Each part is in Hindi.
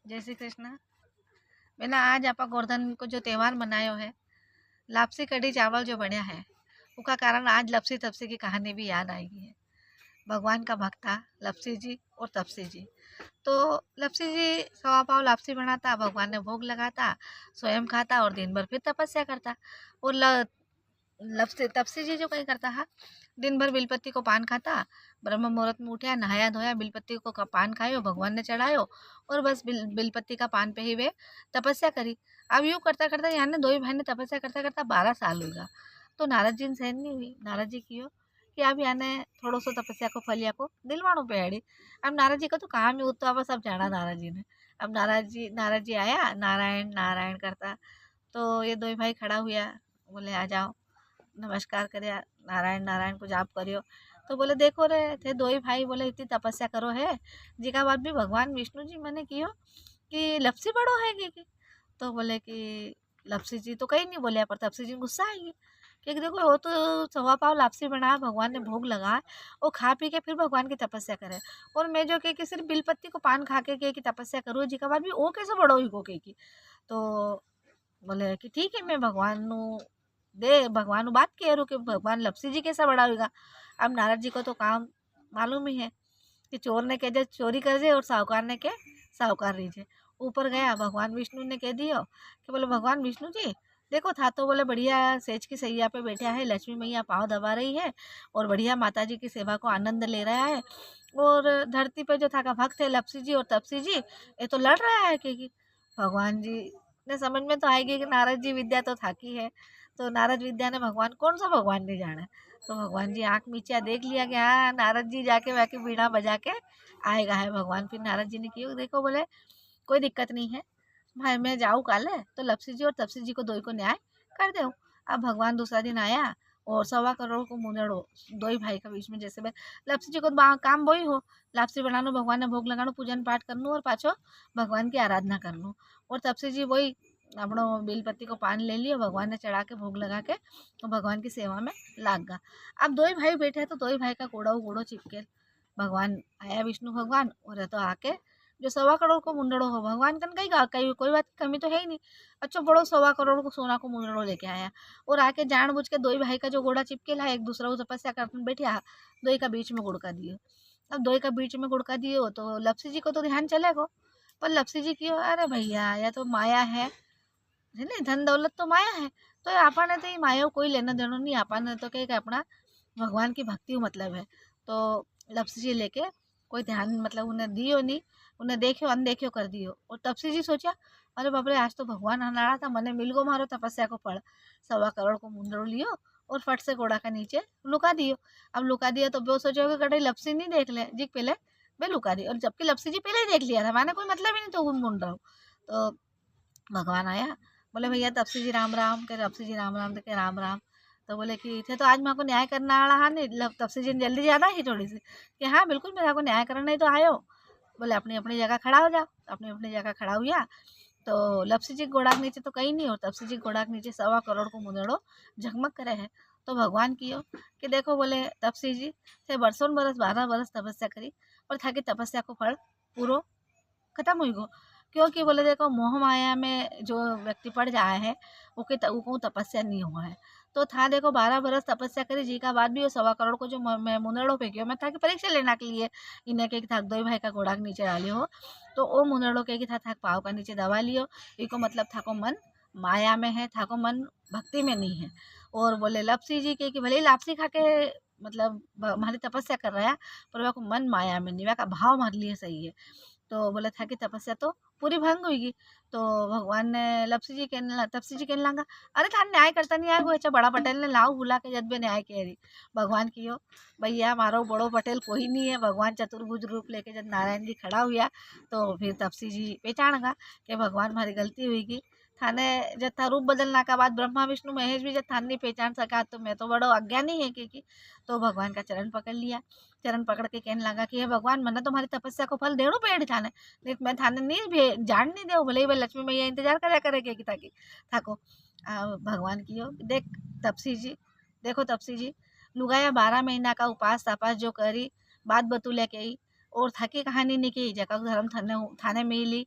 जय श्री कृष्ण। मैंने आज आपा गोवर्धन को जो त्यौहार मनायो है, लापसी कढ़ी चावल जो बनया है, उसका कारण आज लपसी तपसी की कहानी भी याद आएगी है। भगवान का भक्त था लपसी जी और तपसी जी। तो लपसी जी सवा पाव लापसी बनाता, भगवान ने भोग लगाता, स्वयं खाता और दिन भर फिर तपस्या करता। और लपसी तपसी जी जो कहीं करता है, दिन भर बिलपत्ती को पान खाता, ब्रह्म मुहूर्त में उठा, नहाया धोया, बिलपत्ती को पान खायो, भगवान ने चढ़ायो और बस बिलपत्ती का पान पे ही वे तपस्या करी। अब यूँ करता करता यहाँ ने दो ही भाई ने तपस्या करता करता 12 साल हुआ। तो नारद जी ने सहन नहीं हुई। नारद जी कियो कि अब याने थोड़ो सो तपस्या को फल या को दिलवाणो पेड़ी। अब नारद जी को तो काम ही होता, अब सब जाना नारद जी ने। अब नारद जी आया, नारायण नारायण करता। तो ये दो भाई खड़ा हुआ, बोले आ जाओ, नमस्कार कर्या, नारायण नारायण को जाप करियो। तो बोले देखो रे थे दो ही भाई, बोले इतनी तपस्या करो है, जीका बाद भी भगवान विष्णु जी मैंने कियो कि लपसी बड़ो है कि। तो बोले कि लपसी जी तो कहीं नहीं बोले, पर तपसी जी गुस्सा आएगी कि देखो वो तो सवा पाव लापसी बना, भगवान ने भोग लगा, वो खा पी के फिर भगवान की तपस्या करे, और मैं जो कि सिर्फ बिलपत्ती को पान खा के की तपस्या करूँ, जी का बाद भी वो कैसे बड़ो ही को की। तो बोले कि ठीक है, मैं भगवान बात कह रहा कि भगवान लपसी जी कैसा बड़ा होगा। अब नारद जी को तो काम मालूम ही है कि चोर ने कह दिया चोरी कर दे और साहूकार ने कह साहूकार लीजिए। ऊपर गया, भगवान विष्णु ने कह दियो कि बोले भगवान विष्णु जी देखो था तो बोले बढ़िया सेज की सैया पे बैठा है, लक्ष्मी मैया पाँव दबा रही है और बढ़िया माता जी की सेवा को आनंद ले रहा है, और धरती पे जो था का भक्त है लपसी जी और तपसी जी, ये तो लड़ रहा है कि भगवान जी ने समझ में तो आएगी कि नारद जी विद्या तो थाकी है। तो नारद विद्या ने भगवान कौन सा भगवान नहीं जाने। तो भगवान जी आंख मीचा देख लिया कि हाँ नारद जी जाके वाके बीड़ा बजा के आएगा है भगवान। फिर नारद जी ने किया देखो बोले कोई दिक्कत नहीं है भाई, मैं जाऊँ काले तो लपसी जी और तपसी जी को दो को न्याय कर दो। अब भगवान दूसरा दिन आया और 1.25 करोड़ को मुंदड़ो दो ही भाई के बीच में, जैसे लपसी जी को काम वही हो, लापसी बनानो, भगवान ने भोग लगानो, पूजन पाठ करनो और पाछो भगवान की आराधना करनो। और तपसी जी वही अपनो बेलपत्ती को पान ले लियो, भगवान ने चढ़ा के भोग लगा के तो भगवान की सेवा में लाग गा। अब दो ही भाई बैठे तो दो ही भाई का कोड़ो चिपके भगवान आया विष्णु भगवान, और ये तो आके जो 1.25 करोड़ को मुंडड़ो हो, भगवान कन कहीं कोई बात की कमी तो है ही नहीं। अच्छा बड़ो 1.25 करोड़ को सोना को मुंडड़ो लेके आया और आके जानबूझ के दो ही भाई का जो घोड़ा चिपके ला, एक दूसरा को तपस्या करने बैठा, दो ही का बीच में गुड़का दियो। अब दो ही का बीच में गुड़का दियो तो लपसी जी को तो ध्यान चलेगा, पर लपसी जी की अरे भैया या तो माया है नहीं, धन दौलत तो माया है, तो आपने तो ये माया को कोई लेना देना नहीं, आपने तो क्या अपना भगवान की भक्ति मतलब है। तो लपसी जी लेके कोई ध्यान मतलब उन्हें दियो नहीं, उन्हें देखो अनदेखो कर दियो। और तपसी जी सोचा अरे बाप रे आज तो भगवान हनाड़ा था, मने मिल गो मारो तपस्या को फल। 1.25 करोड़ को मुंडरो लियो और फट से घोड़ा का नीचे लुका दियो। अब लुका दिया तो वो सोचो कि कटे लपसी नहीं देख ले जी, पहले मैं लुका दी, और जबकि लपसी जी पहले ही देख लिया था, मैंने कोई मतलब ही नहीं तो मुंड तो भगवान आया, बोले भैया तपसी जी राम राम, के तपसी जी राम राम, के राम राम। तो बोले कि थे तो आज मेरे को न्याय करना आ रहा नहीं, तपसी जी ने जल्दी ज़्यादा ही थोड़ी सी कि हाँ बिल्कुल मेरा को न्याय करना ही तो आयो। बोले अपनी अपनी जगह खड़ा हो जाओ, अपनी अपनी जगह खड़ा हुआ। तो लपसी जी घोड़ा के नीचे तो कहीं नहीं, और तपसी जी घोड़ा के नीचे 1.25 करोड़ को मुंदड़ो झकमक करे है। तो भगवान कियो कि देखो बोले तपसी जी थे बरसों बरस 12 बरस तपस्या करी और था कि तपस्या को फल पूरो खत्म हुई गो। क्योंकि बोले देखो मोह माया में जो व्यक्ति पड़ जाए है वो तपस्या नहीं हुआ है। तो था देखो 12 बरस तपस्या करी, जी का बाद भी वो 1.25 करोड़ को जो मैं मुंदड़ो पे गयो, मैं था कि परीक्षा लेना के लिए इन्हें के था दो भाई का घोड़ा के नीचे डालियो हो। तो वो मुंदड़ो के था पाव का नीचे दबा लियो, इको मतलब था को मन माया में है, था को मन भक्ति में नहीं है। और बोले लपसी जी के कि भले ही लापसी खा के मतलब हमारी तपस्या कर रहा है, पर वह को मन माया में नहीं, वह का भाव हमारे लिए सही है। तो बोला था कि तपस्या तो पूरी भंग हुईगी। तो भगवान ने तपसी जी कहने लगा अरे थान न्याय करता नहीं आए अच्छा बड़ा पटेल ने लाओ बुला के जद में न्याय कह रही। भगवान की हो भैया मारो बड़ो पटेल कोई नहीं है, भगवान चतुर्भुज रूप लेके जब नारायण जी खड़ा हुआ तो फिर तपसी जी पहचान गा कि भगवान हमारी गलती हुई। थाने जब था रूप बदलना का बाद ब्रह्मा विष्णु महेश भी जब थान नहीं पहचान सका तो मैं तो बड़ो अज्ञानी है कि। तो भगवान का चरण पकड़ लिया, चरण पकड़ के कहने लगा कि हे भगवान मैंने तुम्हारी तपस्या को फल देणो पेड़ थाने, नहीं मैं थाने नहीं जान नहीं दे भले ही भाई लक्ष्मी मैया इंतजार करे करेगी कि ताकि थाको। भगवान की हो देख तपसी जी, देखो तपसी जी लुगाया 12 महीना का उपास तपास जो करी बात बतूले के और थकी कहानी नहीं की जगह धर्म थाने थाने में ही ली।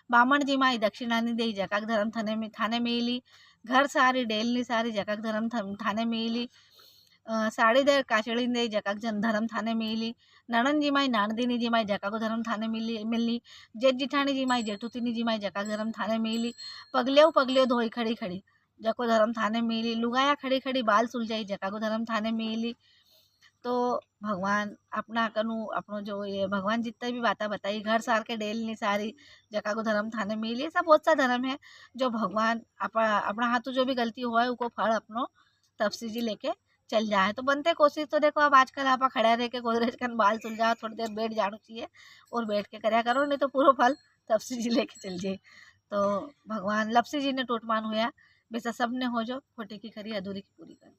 बामण जी माई दक्षिणानी दे जकाक धर्म थाने में इली, घर सारी डेलनी सारी जकाक धर्म थाने में इली, साड़ी दे काचड़ी दे जकाक जन धर्म थाने में इली, नणन जी माई नानदीनी जी माई जका को धर्म थाने मिली, जेठ जिठाणी जी माई जेठूतीनी जी माई जका धर्म थाने में इली, पगलियो धोई खड़ी खड़ी जको धर्म थाने में इली, लुगाया खड़ी खड़ी बाल सुलझाई जका को धर्म थाने में इली। तो भगवान अपना कनु अपनो जो ये भगवान जितने भी बातें बताई घर सार के डेलनी सारी जका को धर्म थाने में इली, सब बहुत सा धर्म है जो भगवान अपना हाथों जो भी गलती हुआ है उसको फल अपनो तपसी जी लेके चल जाए। तो बनते कोशिश तो देखो अब आजकल आप खड़ा रह के गोदरेज कन बाल सुलझाओ, थोड़ी देर बैठ जाना चाहिए और बैठ के करया करो, नहीं तो पूरा फल तपसी जी लेके चल जाए। तो भगवान लपसी जी ने टोट मान हुआ बेसा सब ने हो जो खोटी की खरी अधूरी की पूरी कर।